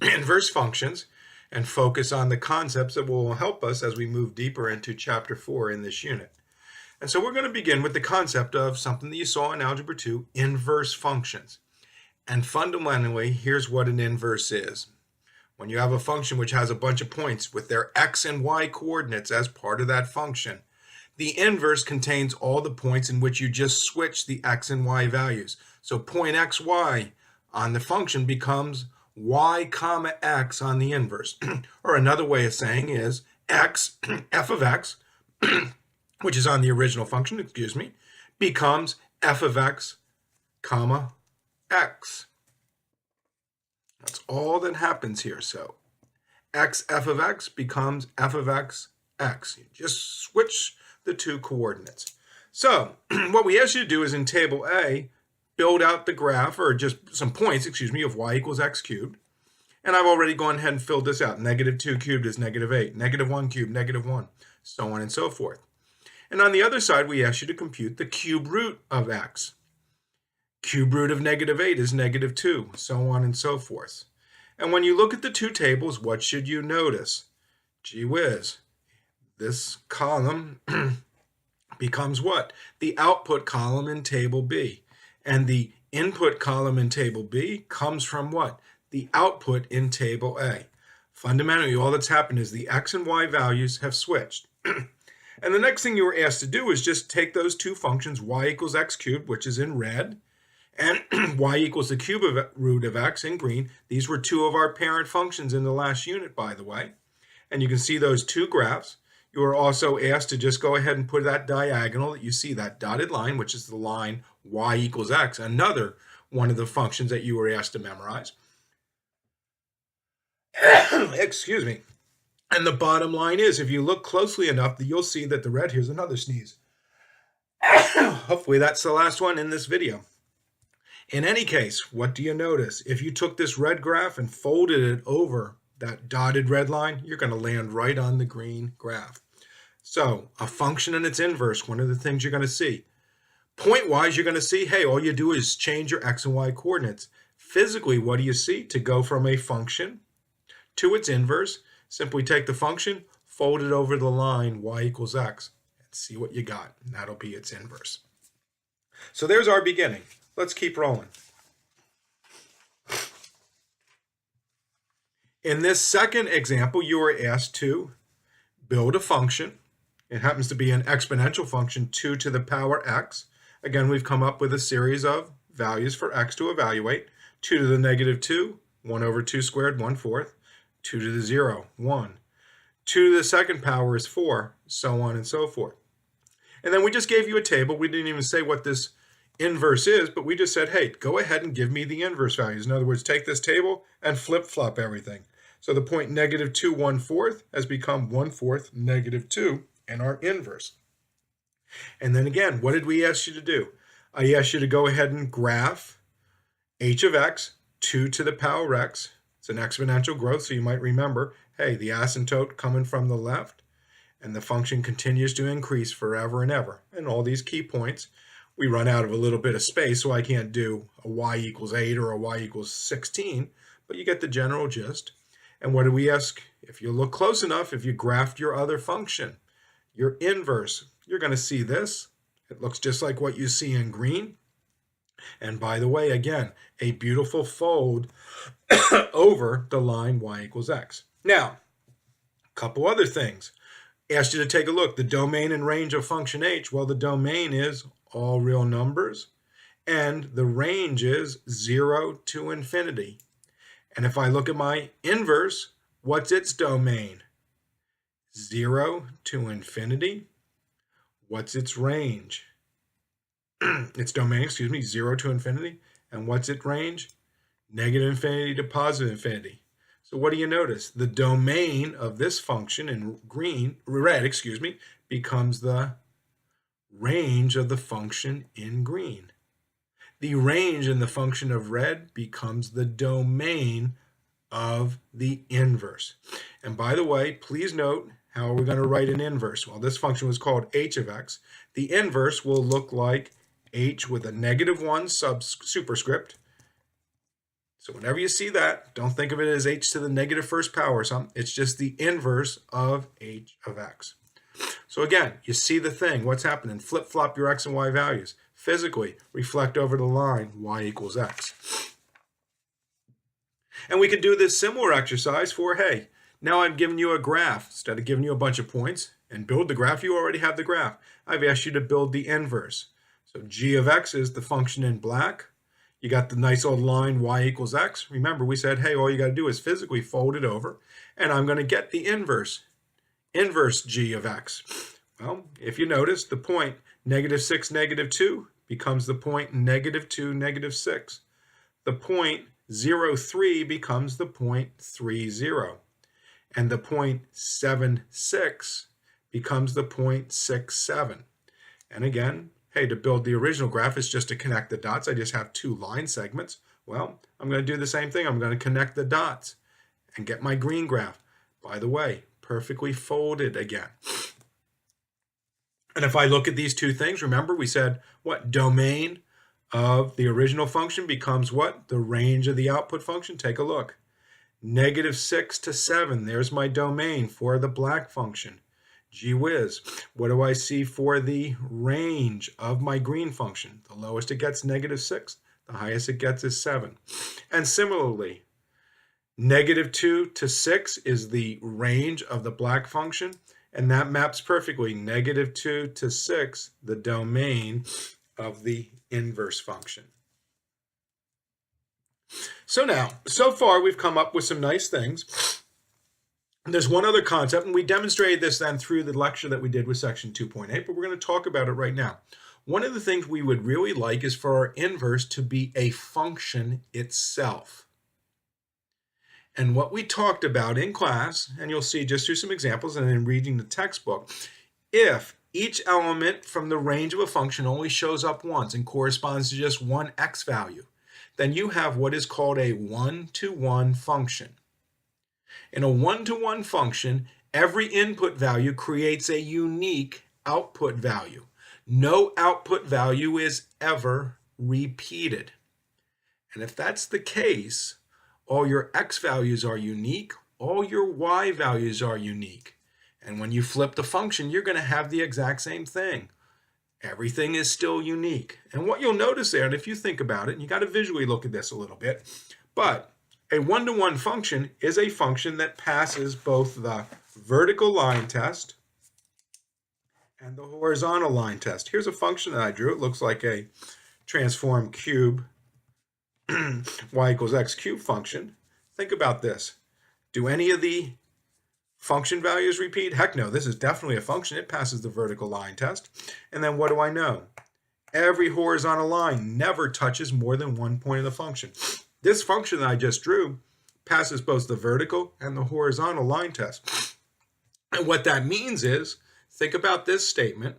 inverse functions and focus on the concepts that will help us as we move deeper into Chapter 4 in this unit. And so we're going to begin with the concept of something that you saw in Algebra 2, inverse functions. And fundamentally, here's what an inverse is. When you have a function which has a bunch of points with their x and y coordinates as part of that function, the inverse contains all the points in which you just switch the x and y values. So point xy on the function becomes y comma x on the inverse. Or another way of saying is x, f of x, which is on the original function, becomes f of x comma x. That's all that happens here. So x f of x becomes f of x x. You just switch the two coordinates. So what we ask you to do is in table A, build out the graph, or just some points, of y equals x cubed. And I've already gone ahead and filled this out. -2 cubed is -8. -1 cubed, -1, so on and so forth. And on the other side, we ask you to compute the cube root of x. Cube root of -8 is -2, so on and so forth. And when you look at the two tables, what should you notice? Gee whiz, this column becomes what? The output column in table B. And the input column in table B comes from what? The output in table A. Fundamentally, all that's happened is the x and y values have switched. And the next thing you were asked to do is just take those two functions, y equals x cubed, which is in red, and y equals the cube root of x in green. These were two of our parent functions in the last unit, by the way. And you can see those two graphs. You are also asked to just go ahead and put that diagonal that you see, that dotted line, which is the line y equals x, another one of the functions that you were asked to memorize. Excuse me. And the bottom line is, if you look closely enough, you'll see that the red, here's another sneeze. Hopefully that's the last one in this video. In any case, what do you notice? If you took this red graph and folded it over that dotted red line, you're going to land right on the green graph. So a function and its inverse, one of the things you're going to see. Point-wise, you're going to see, hey, all you do is change your x and y coordinates. Physically, what do you see? To go from a function to its inverse, simply take the function, fold it over the line y equals x, and see what you got. And that'll be its inverse. So there's our beginning. Let's keep rolling. In this second example, you were asked to build a function. It happens to be an exponential function, 2 to the power x. Again, we've come up with a series of values for x to evaluate. 2 to the -2, 1 over 2 squared, 1/4. 2 to the 0, 1. 2 to the second power is 4, so on and so forth. And then we just gave you a table. We didn't even say what this inverse is, but we just said, hey, go ahead and give me the inverse values. In other words, take this table and flip-flop everything. So the point -2 1/4 has become 1/4 -2 in our inverse. And then again, what did we ask you to do? I asked you to go ahead and graph h of x, 2 to the power x. It's an exponential growth, so you might remember, hey, the asymptote coming from the left, and the function continues to increase forever and ever. And all these key points, we run out of a little bit of space, so I can't do a y equals 8 or a y equals 16, but you get the general gist. And what do we ask? If you look close enough, if you graphed your other function, your inverse, you're going to see this. It looks just like what you see in green. And by the way, again, a beautiful fold over the line y equals x. Now, a couple other things. Asked you to take a look. The domain and range of function h, well, the domain is all real numbers, and the range is 0 to infinity. And if I look at my inverse, what's its domain? 0 to infinity. What's its range? Its domain, 0 to infinity. And what's its range? -infinity to +infinity. So what do you notice? The domain of this function in red, becomes the range of the function in green. The range in the function of red becomes the domain of the inverse. And by the way, please note, how are we going to write an inverse? Well, this function was called h of x. The inverse will look like h with a -1 superscript So whenever you see that, don't think of it as h to the negative first power or something. It's just the inverse of h of x. So again, you see the thing. What's happening? Flip-flop your x and y values. Physically, reflect over the line y equals x. And we could do this similar exercise for, hey, now I've given you a graph. Instead of giving you a bunch of points and build the graph, you already have the graph. I've asked you to build the inverse. So g of x is the function in black. You got the nice old line y equals x. Remember, we said, hey, all you got to do is physically fold it over, and I'm going to get the inverse g of x. Well, if you notice, the point -6, -2 becomes the point -2, -6. The point 0,3 becomes the point 30. And the point 7,6 becomes the point 6,7. And again, hey, to build the original graph is just to connect the dots. I just have two line segments. Well, I'm going to do the same thing. I'm going to connect the dots and get my green graph. By the way, perfectly folded again. And if I look at these two things, remember we said what? Domain of the original function becomes what? The range of the output function. Take a look. -6 to 7. There's my domain for the black function. Gee whiz. What do I see for the range of my green function? The lowest it gets, -6. The highest it gets is 7. And similarly, -2 to 6 is the range of the black function. And that maps perfectly. -2 to 6, the domain of the inverse function. So now, so far we've come up with some nice things. There's one other concept, and we demonstrated this then through the lecture that we did with section 2.8, but we're going to talk about it right now. One of the things we would really like is for our inverse to be a function itself. And what we talked about in class, and you'll see just through some examples and in reading the textbook, if each element from the range of a function only shows up once and corresponds to just one x value, then you have what is called a one-to-one function. In a one-to-one function, every input value creates a unique output value. No output value is ever repeated. And if that's the case, all your x values are unique, all your y values are unique. And when you flip the function, you're going to have the exact same thing. Everything is still unique. And what you'll notice there, and if you think about it, and you got to visually look at this a little bit, but a one-to-one function is a function that passes both the vertical line test and the horizontal line test. Here's a function that I drew. It looks like a transform cube y equals x cubed function. Think about this. Do any of the function values repeat? Heck no, this is definitely a function. It passes the vertical line test. And then what do I know? Every horizontal line never touches more than one point of the function. This function that I just drew passes both the vertical and the horizontal line test. And what that means is, think about this statement.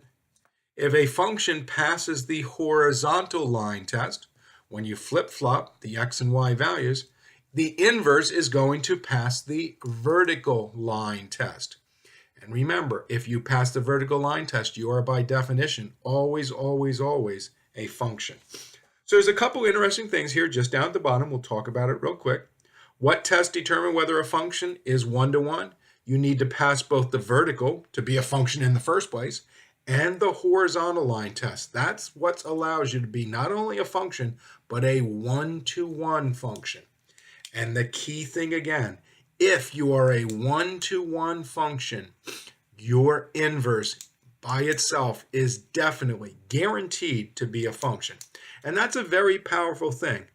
If a function passes the horizontal line test, when you flip-flop the x and y values, the inverse is going to pass the vertical line test. And remember, if you pass the vertical line test, you are by definition always, always, always a function. So there's a couple interesting things here just down at the bottom. We'll talk about it real quick. What tests determine whether a function is one-to-one? You need to pass both the vertical to be a function in the first place and the horizontal line test. That's what allows you to be not only a function, but a one-to-one function. And the key thing again, if you are a one-to-one function, your inverse by itself is definitely guaranteed to be a function. And that's a very powerful thing.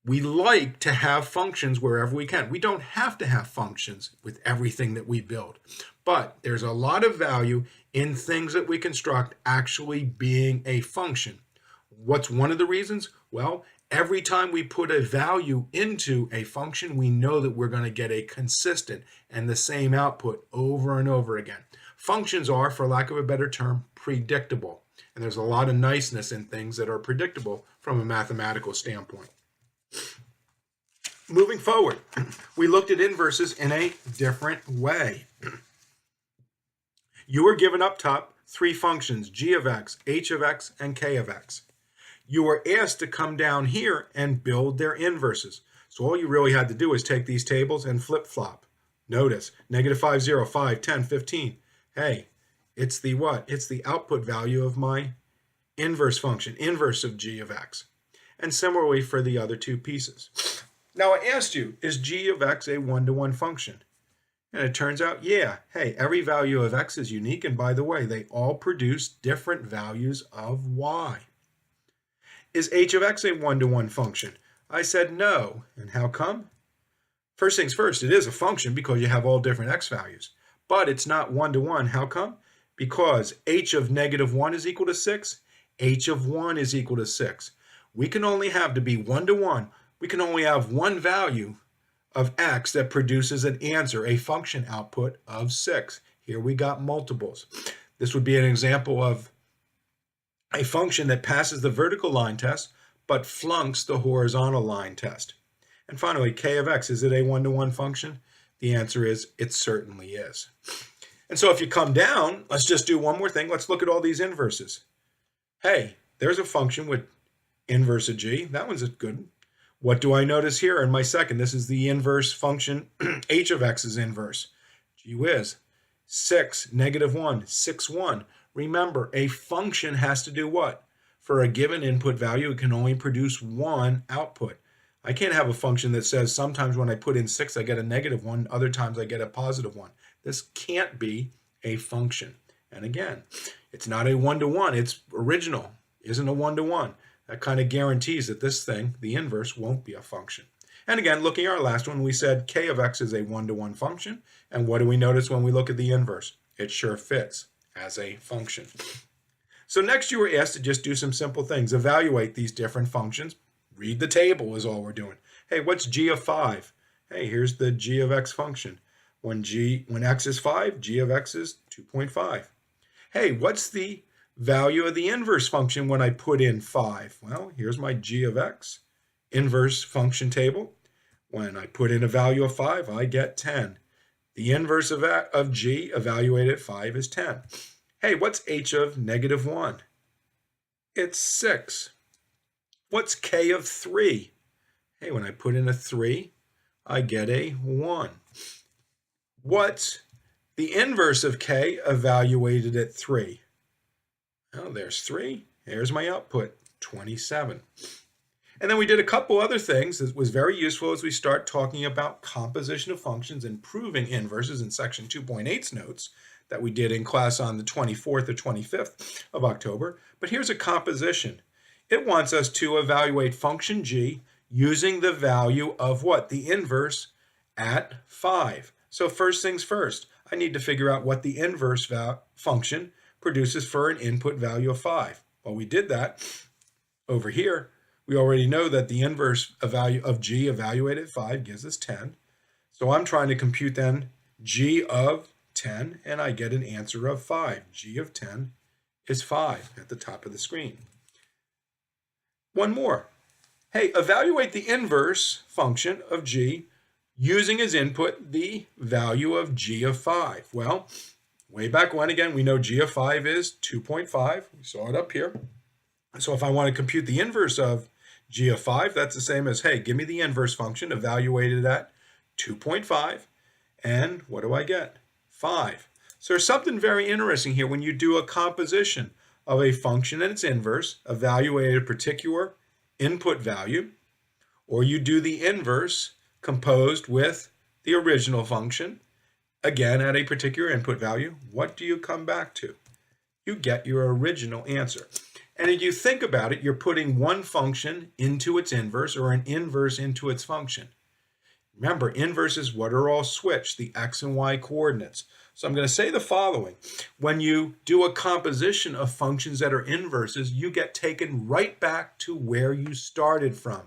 We like to have functions wherever we can. We don't have to have functions with everything that we build. But there's a lot of value in things that we construct actually being a function. What's one of the reasons? Well, every time we put a value into a function, we know that we're going to get a consistent and the same output over and over again. Functions are, for lack of a better term, predictable. And there's a lot of niceness in things that are predictable from a mathematical standpoint. Moving forward, we looked at inverses in a different way. You were given up top three functions, g of x, h of x, and k of x. you were asked to come down here and build their inverses. So all you really had to do is take these tables and flip-flop. Notice, -5, 0, 5, 10, 15. Hey, it's the what? It's the output value of my inverse function, inverse of g of x. And similarly for the other two pieces. Now I asked you, is g of x a one-to-one function? And it turns out, yeah, hey, every value of x is unique, and by the way, they all produce different values of y. Is h of x a one-to-one function? I said no, and how come? First things first, it is a function because you have all different x values, but it's not one-to-one. How come? Because h of -1 is equal to 6, h of 1 is equal to 6. We can only have, to be one-to-one, we can only have one value of x that produces an answer, a function output of 6. Here we got multiples. This would be an example of a function that passes the vertical line test but flunks the horizontal line test. And finally, k of x, is it a one-to-one function? The answer is it certainly is. And so if you come down, let's just do one more thing. Let's look at all these inverses. Hey, there's a function with inverse of g. That one's good. What do I notice here in my second? This is the inverse function, h of x is inverse. Gee whiz, 6, -1, 6, 1. Remember, a function has to do what? For a given input value, it can only produce one output. I can't have a function that says sometimes when I put in 6, I get a -1, other times I get a +1. This can't be a function. And again, it's not a one-to-one, it's original, isn't a one-to-one. That kind of guarantees that this thing, the inverse, won't be a function. And again, looking at our last one, we said k of x is a one-to-one function. And what do we notice when we look at the inverse? It sure fits as a function. So next you were asked to just do some simple things. Evaluate these different functions. Read the table is all we're doing. Hey, what's g of 5? Hey, here's the g of x function. When x is 5, g of x is 2.5. Hey, what's the value of the inverse function when I put in 5? Well, here's my g of x inverse function table. When I put in a value of 5, I get 10. The inverse of g evaluated at 5 is 10. Hey, what's h of -1? It's 6. What's k of 3? Hey, when I put in a 3, I get a 1. What's the inverse of k evaluated at 3? Oh, there's 3. Here's my output, 27. And then we did a couple other things that was very useful as we start talking about composition of functions and proving inverses in section 2.8's notes that we did in class on the 24th or 25th of October. But here's a composition. It wants us to evaluate function g using the value of what? The inverse at 5. So first things first, I need to figure out what the inverse function produces for an input value of 5. Well, we did that over here. We already know that the inverse value of g evaluated at 5 gives us 10. So I'm trying to compute then g of 10, and I get an answer of 5. G of 10 is 5 at the top of the screen. One more. Hey, evaluate the inverse function of g using as input the value of g of 5. Well, way back when, again, we know g of 5 is 2.5. We saw it up here. So if I want to compute the inverse of g of 5, that's the same as, hey, give me the inverse function evaluated at 2.5. And what do I get? 5. So there's something very interesting here when you do a composition of a function and its inverse, evaluate a particular input value, or you do the inverse composed with the original function, again at a particular input value, what do you come back to? You get your original answer. And if you think about it, you're putting one function into its inverse or an inverse into its function. Remember, inverses, what are all switched? The x and y coordinates. So I'm going to say the following. When you do a composition of functions that are inverses, you get taken right back to where you started from,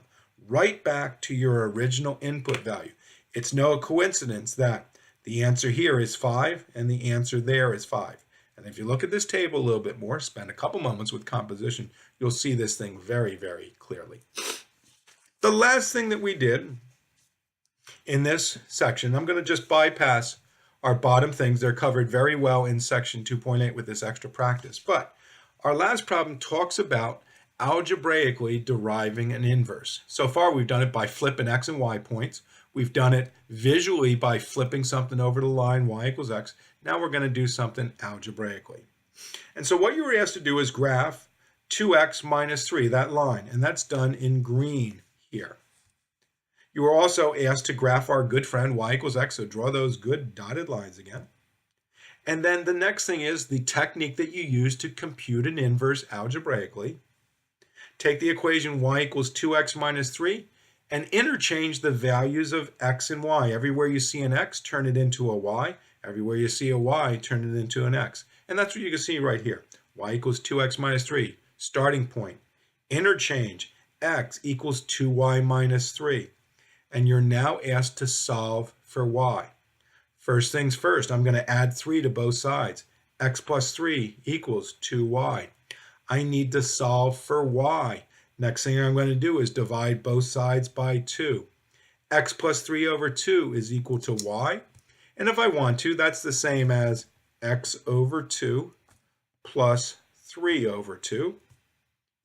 right back to your original input value. It's no coincidence that the answer here is 5 and the answer there is 5. And if you look at this table a little bit more, spend a couple moments with composition, you'll see this thing very, very clearly. The last thing that we did in this section, I'm going to just bypass our bottom things. They're covered very well in section 2.8 with this extra practice. But our last problem talks about algebraically deriving an inverse. So far we've done it by flipping x and y points. We've done it visually by flipping something over the line y equals x. Now we're going to do something algebraically. And so what you were asked to do is graph 2x minus 3, that line, and that's done in green here. You were also asked to graph our good friend y equals x, so draw those good dotted lines again. And then the next thing is the technique that you use to compute an inverse algebraically. Take the equation y equals 2x minus 3 and interchange the values of x and y. Everywhere you see an x, turn it into a y. Everywhere you see a y, turn it into an x. And that's what you can see right here. Y equals 2x minus 3, starting point. Interchange, x equals 2y minus 3. And you're now asked to solve for y. First things first, I'm going to add 3 to both sides. X plus 3 equals 2y. I need to solve for y. Next thing I'm going to do is divide both sides by 2. X plus 3 over 2 is equal to y. And if I want to, that's the same as x over 2 plus 3 over 2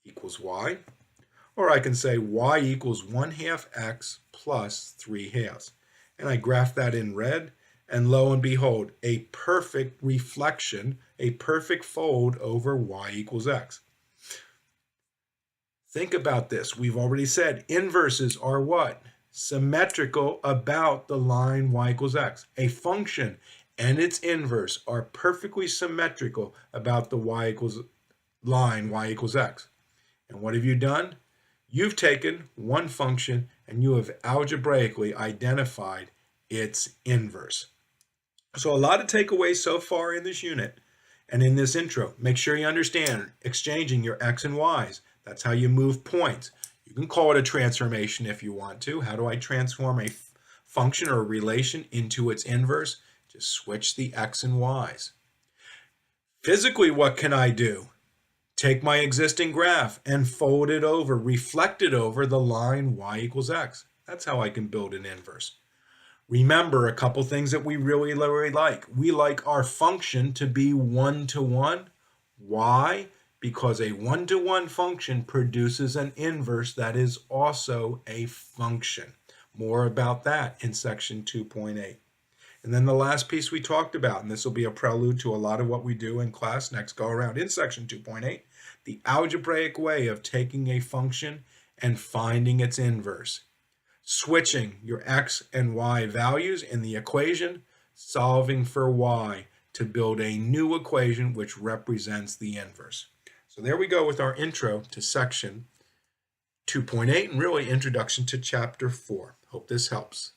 equals y. Or I can say y equals 1/2 x plus 3/2. And I graph that in red. And lo and behold, a perfect reflection, a perfect fold over y equals x. Think about this. We've already said inverses are what? Symmetrical about the line y equals x. A function and its inverse are perfectly symmetrical about the line y equals x. And what have you done? You've taken one function and you have algebraically identified its inverse. So a lot of takeaways so far in this unit and in this intro. Make sure you understand exchanging your x and y's. That's how you move points. You can call it a transformation if you want to. How do I transform a function or a relation into its inverse? Just switch the x and y's. Physically, what can I do? Take my existing graph and fold it over, reflect it over the line y equals x. That's how I can build an inverse. Remember a couple things that we really like. We like our function to be 1-to-1. Why? Because a 1-to-1 function produces an inverse that is also a function. More about that in section 2.8. And then the last piece we talked about, and this will be a prelude to a lot of what we do in class next go around in section 2.8, the algebraic way of taking a function and finding its inverse. Switching your x and y values in the equation, solving for y to build a new equation which represents the inverse. So there we go with our intro to section 2.8 and really introduction to chapter 4. Hope this helps.